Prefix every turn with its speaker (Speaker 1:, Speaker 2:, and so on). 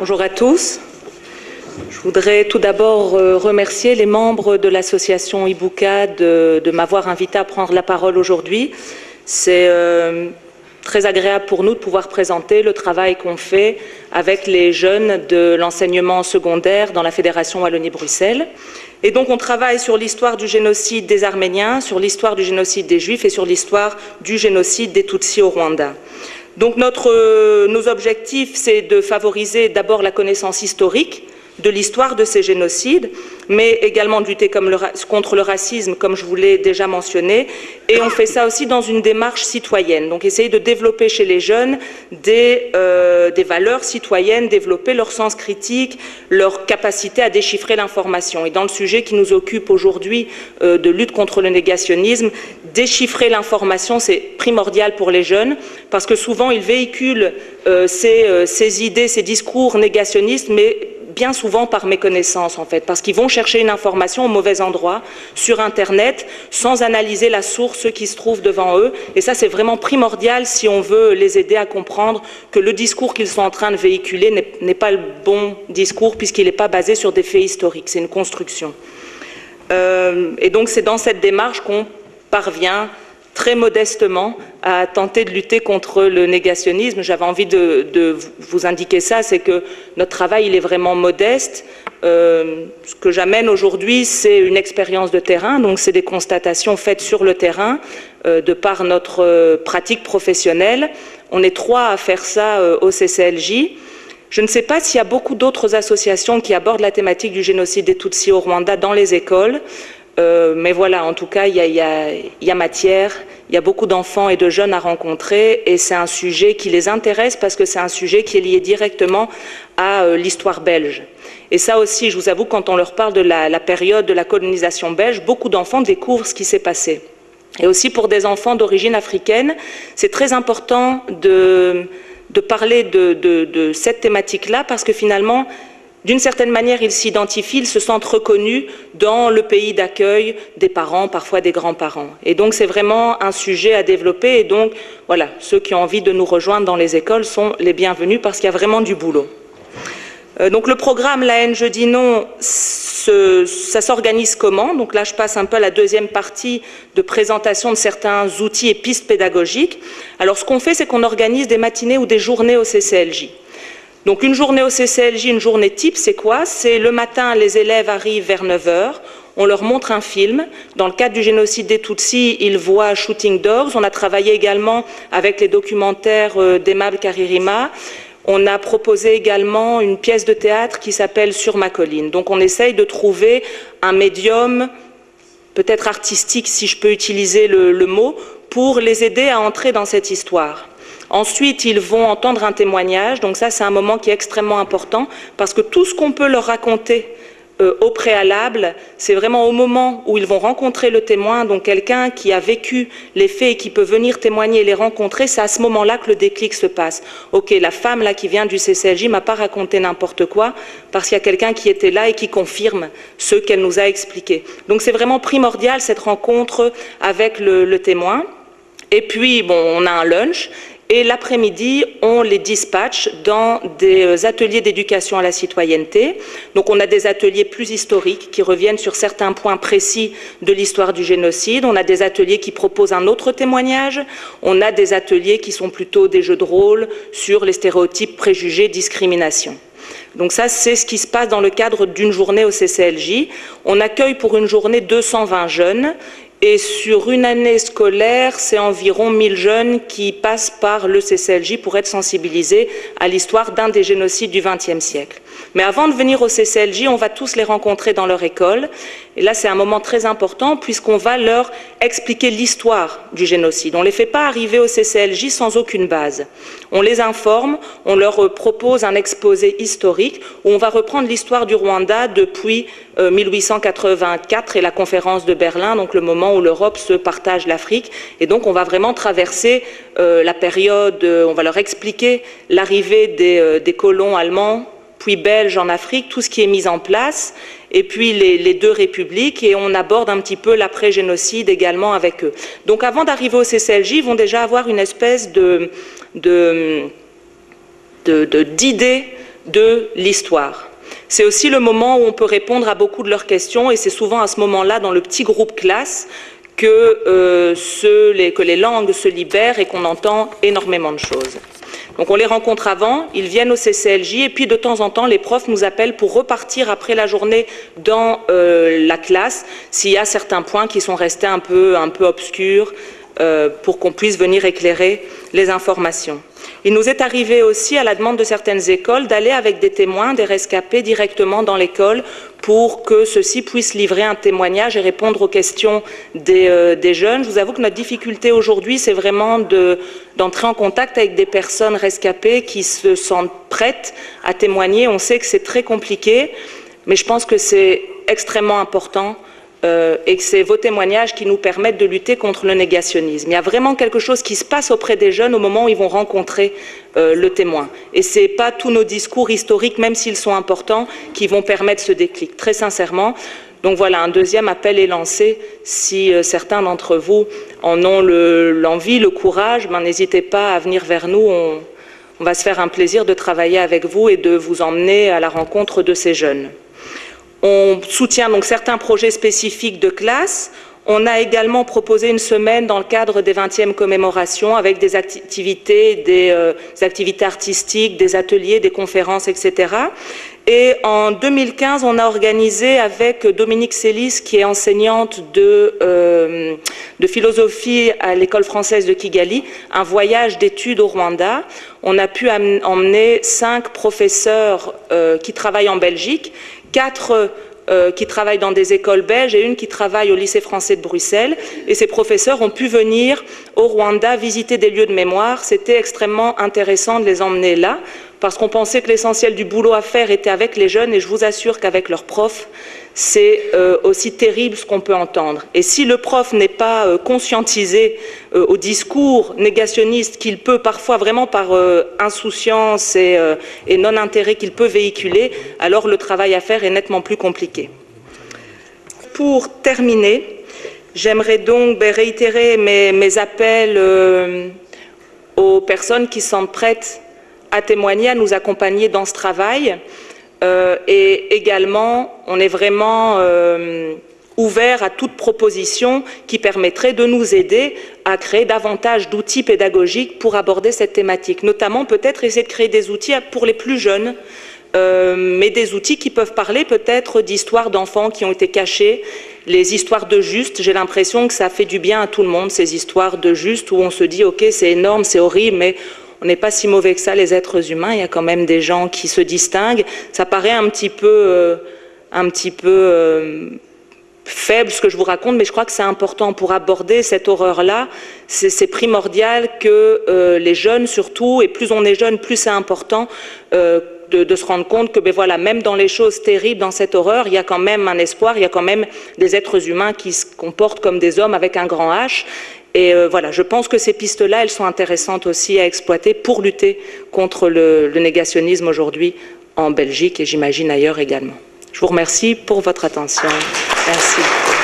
Speaker 1: Bonjour à tous. Je voudrais tout d'abord remercier les membres de l'association Ibuka de m'avoir invité à prendre la parole aujourd'hui. C'est très agréable pour nous de pouvoir présenter le travail qu'on fait avec les jeunes de l'enseignement secondaire dans la Fédération Wallonie-Bruxelles. Et donc on travaille sur l'histoire du génocide des Arméniens, sur l'histoire du génocide des Juifs et sur l'histoire du génocide des Tutsis au Rwanda. Donc nos objectifs, c'est de favoriser d'abord la connaissance historique de l'histoire de ces génocides, mais également de lutter contre le racisme, comme je vous l'ai déjà mentionné, et on fait ça aussi dans une démarche citoyenne, donc essayer de développer chez les jeunes des valeurs citoyennes, développer leur sens critique, leur capacité à déchiffrer l'information. Et dans le sujet qui nous occupe aujourd'hui de lutte contre le négationnisme, déchiffrer l'information, c'est primordial pour les jeunes, parce que souvent ils véhiculent ces idées, ces discours négationnistes, mais bien souvent par méconnaissance en fait, parce qu'ils vont chercher une information au mauvais endroit, sur Internet, sans analyser la source qui se trouve devant eux. Et ça, c'est vraiment primordial si on veut les aider à comprendre que le discours qu'ils sont en train de véhiculer n'est pas le bon discours, puisqu'il n'est pas basé sur des faits historiques, c'est une construction. Et donc c'est dans cette démarche qu'on parvient très modestement à tenter de lutter contre le négationnisme. J'avais envie de vous indiquer ça, c'est que notre travail, il est vraiment modeste. Ce que j'amène aujourd'hui, c'est une expérience de terrain, donc c'est des constatations faites sur le terrain, de par notre pratique professionnelle. On est 3 à faire ça au CCLJ. Je ne sais pas s'il y a beaucoup d'autres associations qui abordent la thématique du génocide des Tutsis au Rwanda dans les écoles. Mais voilà, en tout cas, il y a matière, il y a beaucoup d'enfants et de jeunes à rencontrer, et c'est un sujet qui les intéresse parce que c'est un sujet qui est lié directement à l'histoire belge. Et ça aussi, je vous avoue, quand on leur parle de la période de la colonisation belge, beaucoup d'enfants découvrent ce qui s'est passé. Et aussi pour des enfants d'origine africaine, c'est très important de parler de cette thématique-là, parce que finalement, d'une certaine manière, ils s'identifient, ils se sentent reconnus dans le pays d'accueil des parents, parfois des grands-parents. Et donc, c'est vraiment un sujet à développer. Et donc, voilà, ceux qui ont envie de nous rejoindre dans les écoles sont les bienvenus parce qu'il y a vraiment du boulot. Donc, le programme La haine, je dis non, ça s'organise comment? Donc là, je passe un peu à la deuxième partie de présentation de certains outils et pistes pédagogiques. Alors, ce qu'on fait, c'est qu'on organise des matinées ou des journées au CCLJ. Donc une journée au CCLJ, une journée type, c'est quoi? C'est le matin, les élèves arrivent vers 9 h, on leur montre un film. Dans le cadre du génocide des Tutsis, ils voient Shooting Dogs. On a travaillé également avec les documentaires d'Aimable Karirima. On a proposé également une pièce de théâtre qui s'appelle Sur ma colline. Donc on essaye de trouver un médium, peut-être artistique si je peux utiliser le mot, pour les aider à entrer dans cette histoire. Ensuite, ils vont entendre un témoignage, donc ça c'est un moment qui est extrêmement important, parce que tout ce qu'on peut leur raconter au préalable, c'est vraiment au moment où ils vont rencontrer le témoin, donc quelqu'un qui a vécu les faits et qui peut venir témoigner et les rencontrer, c'est à ce moment-là que le déclic se passe. Ok, la femme là qui vient du CCLJ m'a pas raconté n'importe quoi, parce qu'il y a quelqu'un qui était là et qui confirme ce qu'elle nous a expliqué. Donc c'est vraiment primordial cette rencontre avec le témoin. Et puis, bon, on a un lunch. Et l'après-midi, on les dispatche dans des ateliers d'éducation à la citoyenneté. Donc on a des ateliers plus historiques qui reviennent sur certains points précis de l'histoire du génocide. On a des ateliers qui proposent un autre témoignage. On a des ateliers qui sont plutôt des jeux de rôle sur les stéréotypes, préjugés, discrimination. Donc ça, c'est ce qui se passe dans le cadre d'une journée au CCLJ. On accueille pour une journée 220 jeunes. Et sur une année scolaire, c'est environ 1000 jeunes qui passent par le CCLJ pour être sensibilisés à l'histoire d'un des génocides du XXe siècle. Mais avant de venir au CCLJ, on va tous les rencontrer dans leur école. Et là, c'est un moment très important puisqu'on va leur expliquer l'histoire du génocide. On ne les fait pas arriver au CCLJ sans aucune base. On les informe, on leur propose un exposé historique où on va reprendre l'histoire du Rwanda depuis 1884 et la conférence de Berlin, donc le moment où l'Europe se partage l'Afrique. Et donc, on va vraiment traverser la période, on va leur expliquer l'arrivée des colons allemands, puis belges en Afrique, tout ce qui est mis en place, et puis les deux républiques, et on aborde un petit peu l'après-génocide également avec eux. Donc avant d'arriver au CCLJ, ils vont déjà avoir une espèce d'idée de l'histoire. C'est aussi le moment où on peut répondre à beaucoup de leurs questions et c'est souvent à ce moment-là, dans le petit groupe classe, que les langues se libèrent et qu'on entend énormément de choses. Donc on les rencontre avant, ils viennent au CCLJ et puis de temps en temps les profs nous appellent pour repartir après la journée dans la classe s'il y a certains points qui sont restés un peu obscurs pour qu'on puisse venir éclairer les informations. Il nous est arrivé aussi, à la demande de certaines écoles, d'aller avec des témoins, des rescapés, directement dans l'école pour que ceux-ci puissent livrer un témoignage et répondre aux questions des jeunes. Je vous avoue que notre difficulté aujourd'hui, c'est vraiment d'entrer en contact avec des personnes rescapées qui se sentent prêtes à témoigner. On sait que c'est très compliqué, mais je pense que c'est extrêmement important et que c'est vos témoignages qui nous permettent de lutter contre le négationnisme. Il y a vraiment quelque chose qui se passe auprès des jeunes au moment où ils vont rencontrer le témoin. Et ce n'est pas tous nos discours historiques, même s'ils sont importants, qui vont permettre ce déclic, très sincèrement. Donc voilà, un deuxième appel est lancé. Si certains d'entre vous en ont l'envie, le courage, n'hésitez pas à venir vers nous. On va se faire un plaisir de travailler avec vous et de vous emmener à la rencontre de ces jeunes. On soutient donc certains projets spécifiques de classe. On a également proposé une semaine dans le cadre des 20e commémorations avec des activités artistiques, des ateliers, des conférences, etc. Et en 2015, on a organisé avec Dominique Célis, qui est enseignante de philosophie à l'école française de Kigali, un voyage d'études au Rwanda. On a pu emmener 5 professeurs qui travaillent en Belgique, 4 qui travaillent dans des écoles belges et une qui travaille au lycée français de Bruxelles. Et ces professeurs ont pu venir au Rwanda visiter des lieux de mémoire. C'était extrêmement intéressant de les emmener là, parce qu'on pensait que l'essentiel du boulot à faire était avec les jeunes, et je vous assure qu'avec leurs profs, c'est aussi terrible ce qu'on peut entendre. Et si le prof n'est pas conscientisé au discours négationniste qu'il peut parfois vraiment par insouciance et non-intérêt qu'il peut véhiculer, alors le travail à faire est nettement plus compliqué. Pour terminer, j'aimerais donc réitérer mes appels aux personnes qui sont prêtes à témoigner, à nous accompagner dans ce travail. Et également, on est vraiment ouvert à toute proposition qui permettrait de nous aider à créer davantage d'outils pédagogiques pour aborder cette thématique. Notamment, peut-être essayer de créer des outils pour les plus jeunes, mais des outils qui peuvent parler peut-être d'histoires d'enfants qui ont été cachées, les histoires de Juste. J'ai l'impression que ça fait du bien à tout le monde, ces histoires de Juste, où on se dit « ok, c'est énorme, c'est horrible, mais on n'est pas si mauvais que ça, les êtres humains, il y a quand même des gens qui se distinguent ». Ça paraît un petit peu faible ce que je vous raconte, mais je crois que c'est important pour aborder cette horreur-là. C'est primordial que les jeunes surtout, et plus on est jeune, plus c'est important de se rendre compte que voilà, même dans les choses terribles, dans cette horreur, il y a quand même un espoir, il y a quand même des êtres humains qui se comportent comme des hommes avec un grand H. Et voilà, je pense que ces pistes-là, elles sont intéressantes aussi à exploiter pour lutter contre le négationnisme aujourd'hui en Belgique et j'imagine ailleurs également. Je vous remercie pour votre attention. Merci.